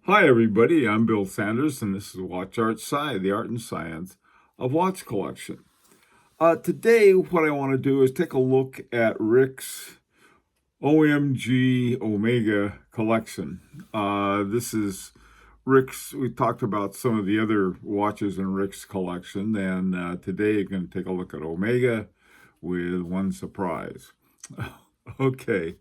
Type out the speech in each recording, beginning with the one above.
Hi, everybody. I'm Bill Sanders, and this is Watch Art Sci, the art and science of watch collection. Today, what I want to do is take a look at Rick's OMG Omega collection. This is Rick's. We talked about some of the other watches in Rick's collection, and today I'm going to take a look at Omega with one surprise. Okay.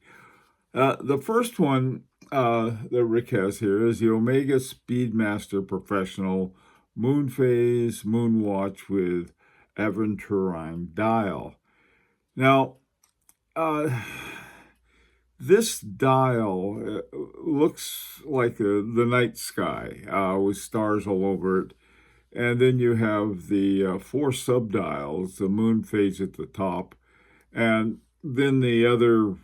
The first one that Rick has here is the Omega Speedmaster Professional Moon Phase Moon Watch with Aventurine dial. Now, uh, this dial looks like the night sky with stars all over it. And then you have the four subdials, the moon phase at the top, and then the other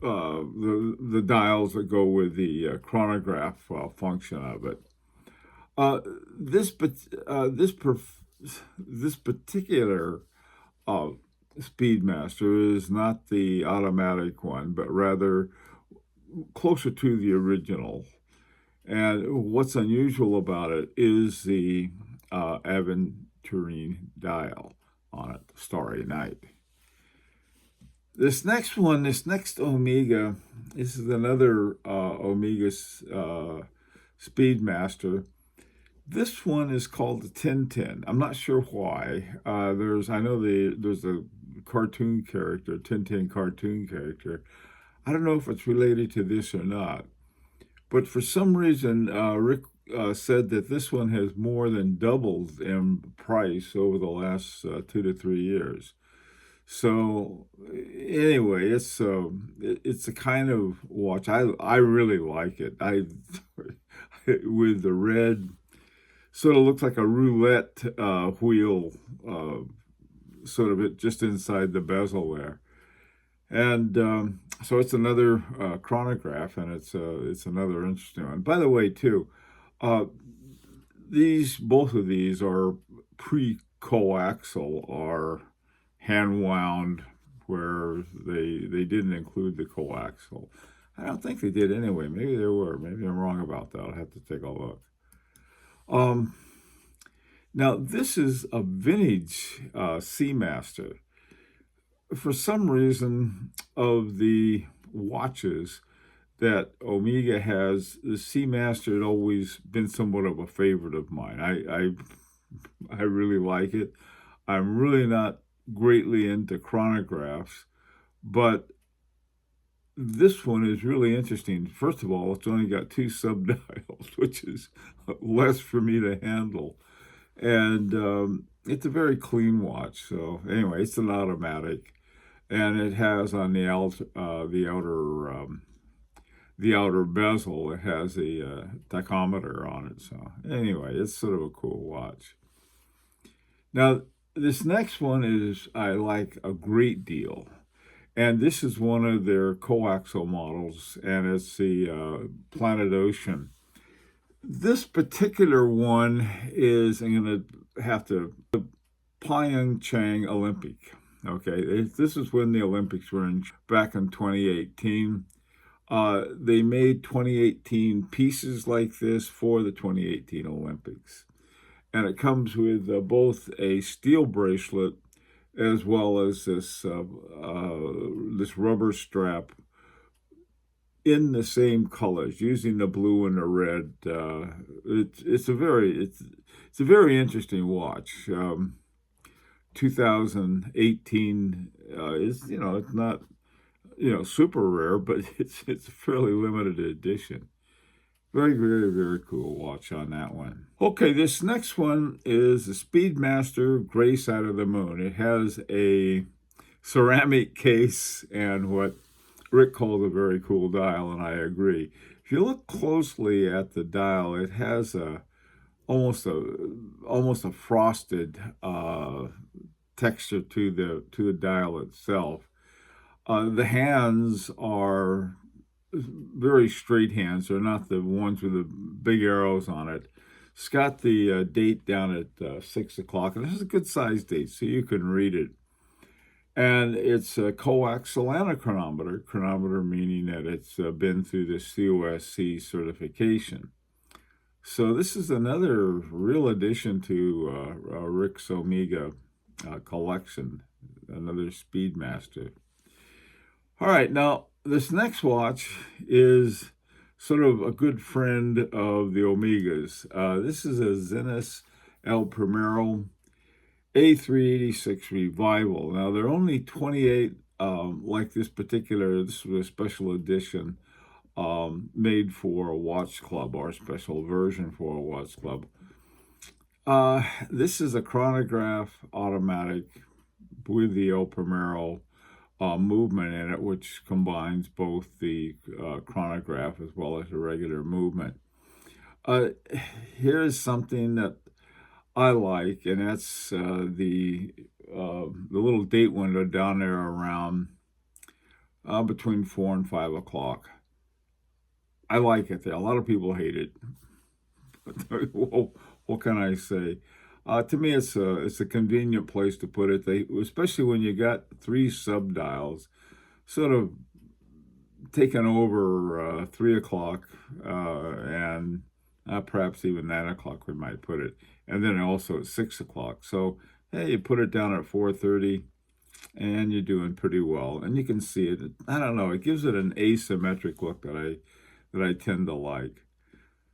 the dials that go with the chronograph function of it. Uh, this this particular uh, Speedmaster is not the automatic one, but rather closer to the original. And what's unusual about it is the aventurine dial on it, Starry Night. This next Omega, this is another Omega Speedmaster. This one is called the Tintin. I'm not sure why. I know there's a cartoon character, Tintin cartoon character. I don't know if it's related to this or not, but for some reason, Rick said that this one has more than doubled in price over the last 2 to 3 years. So anyway, it's a kind of watch I really like it. I with the red, sort of looks like a roulette wheel, sort of it just inside the bezel there, and so it's another chronograph, and it's another interesting one. By the way, too, uh, both of these are pre-coaxial or hand wound, where they didn't include the coaxial. I don't think they did anyway. Maybe they were. Maybe I'm wrong about that. I'll have to take a look. Um, Now this is a vintage Seamaster. For some reason, of the watches that Omega has, the Seamaster had always been somewhat of a favorite of mine. I really like it. I'm really not greatly into chronographs, but this one is really interesting. First of all, it's only got two subdials, which is less for me to handle. And it's a very clean watch. So anyway, it's an automatic, and it has on the outer bezel, it has a tachometer on it. So anyway, it's sort of a cool watch. Now, this next one is I like a great deal. And this is one of their coaxial models, and it's the Planet Ocean. This particular one is, I'm going to have to, the Pyeongchang Olympic. Okay, this is when the Olympics were back in 2018. They made 2018 pieces like this for the 2018 Olympics. And it comes with both a steel bracelet as well as this rubber strap in the same colors, using the blue and the red. It's a very interesting watch. 2018 is, it's not, super rare, but it's a fairly limited edition. Very, very, very cool watch on that one. Okay, this next one is the Speedmaster Grace out of the moon. It has a ceramic case and what Rick called a very cool dial, and I agree. If you look closely at the dial, it has almost a frosted texture to the dial itself. The hands are very straight hands. They're not the ones with the big arrows on it. It's got the date down at 6 o'clock, and this is a good size date, so you can read it. And it's a coaxial and a chronometer meaning that it's been through the COSC certification. So this is another real addition to Rick's Omega collection, another Speedmaster. All right, now this next watch is sort of a good friend of the Omegas. This is a Zenith El Primero A386 Revival. Now, there are only 28 like this particular. This was a special edition made for a watch club, or a special version for a watch club. This is a chronograph automatic with the El Primero movement in it, which combines both the chronograph as well as the regular movement. Here's something that I like, and that's the little date window down there around between 4 and 5 o'clock. I like it there. A lot of people hate it. Well, what can I say? To me, it's a convenient place to put it. Especially when you got 3 subdials, sort of taking over 3 o'clock and perhaps even 9 o'clock we might put it, and then also at 6 o'clock. So hey, you put it down at 4:30, and you're doing pretty well. And you can see it. I don't know. It gives it an asymmetric look that I tend to like.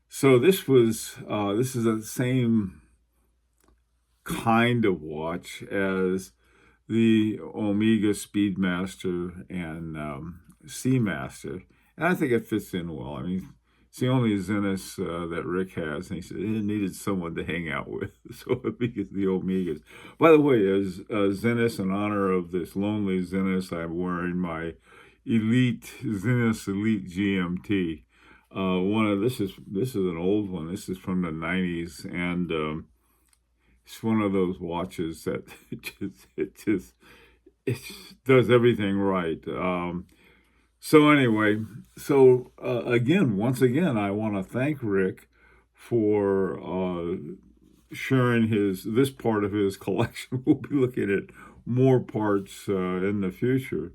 So this is the same kind of watch as the Omega Speedmaster and Seamaster, and I think it fits in well. I mean, it's the only Zenith that Rick has, and he said he needed someone to hang out with, so it became the Omegas. By the way, as Zenith, in honor of this lonely Zenith, I'm wearing my Zenith Elite GMT. This is an old one. This is from the 90s, and it's one of those watches that it just does everything right. So anyway, once again, I want to thank Rick for sharing this part of his collection. We'll be looking at more parts in the future.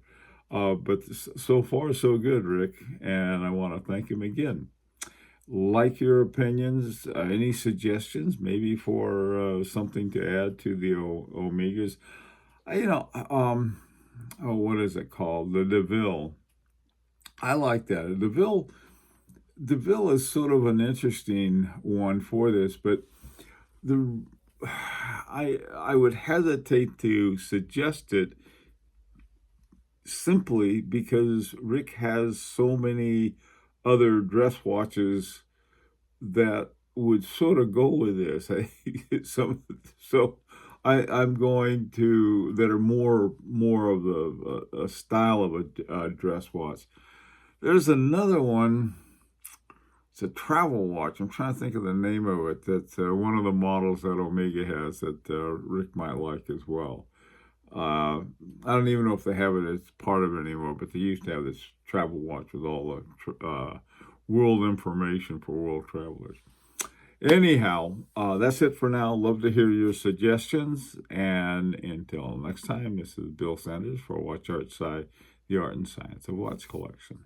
But so far, so good, Rick, and I want to thank him again. Like your opinions, any suggestions, maybe for something to add to the Omegas? What is it called? The DeVille. I like that. DeVille is sort of an interesting one for this, but I would hesitate to suggest it simply because Rick has so many other dress watches that would sort of go with this. I'm going to that are more of a style of a dress watch. There's another one. It's a travel watch. I'm trying to think of the name of it. That's one of the models that Omega has that Rick might like as well. I don't even know if they have it as part of it anymore, but they used to have this travel watch with all the world information for world travelers. Anyhow, that's it for now. Love to hear your suggestions. And until next time, this is Bill Sanders for Watch Art Side, the Art and Science of Watch Collection.